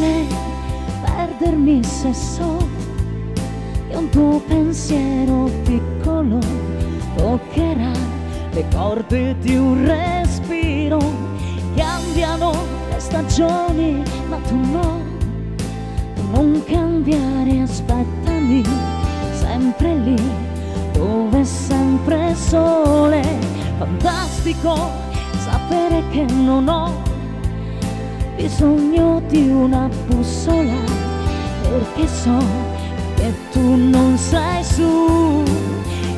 difficile perdermi se so che un tuo pensiero piccolo toccherà le corde di un respiro. Cambiano le stagioni ma tu no, tu non cambiare, aspettami sempre lì dove è sempre sole. Fantastico sapere che non ho bisogno di una bussola, perché so che tu non sei su,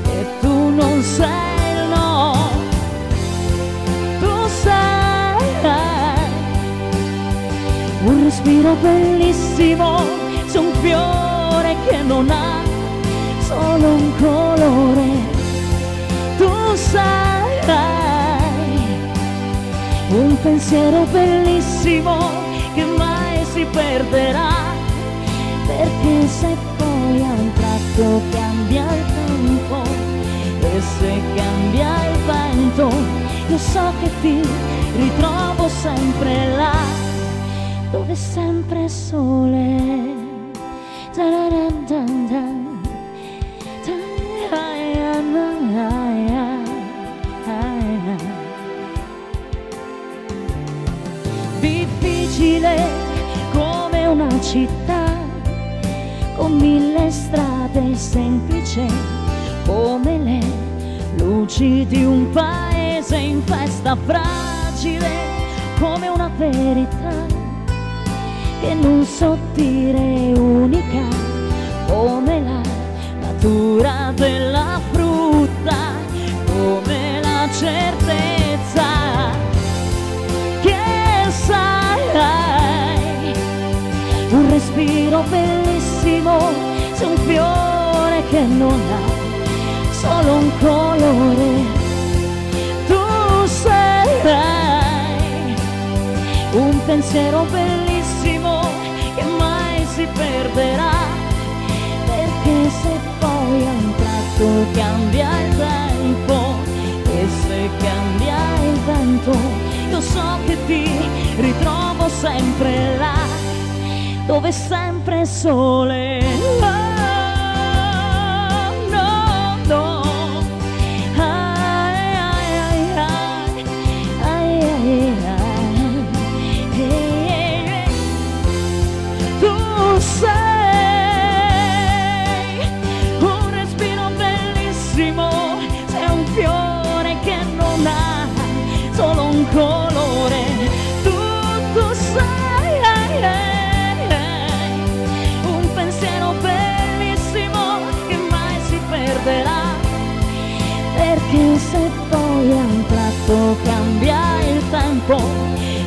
che tu non sei il no. Tu sei un respiro bellissimo, sei un fiore che non ha solo un colore. Tu sei un pensiero bellissimo che mai si perderà, perché se poi a un tratto cambia il tempo e se cambia il vento, io so che ti ritrovo sempre là dove è sempre sole. Difficile come una città con mille strade, semplice come le luci di un paese in festa, fragile come una verità che non so dire, unica come la natura della frutta, come la certezza che sai, un respiro bellissimo, sei un fiore che non ha solo un colore. Tu sei un pensiero bellissimo che mai si perderà, perché se poi a un tratto cambia il tempo e se cambia il vento, io so che ti ritrovo sempre là dove è sempre sole. Tu sei un respiro bellissimo, sei un fiore che non ha solo un colore. Tu sei un pensiero bellissimo che mai si perderà, perché se poi a un tratto cambia il tempo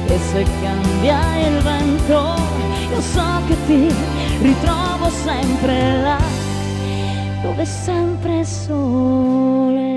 e se cambia il vento, io so che ti ritrovo sempre là dove è sempre sole.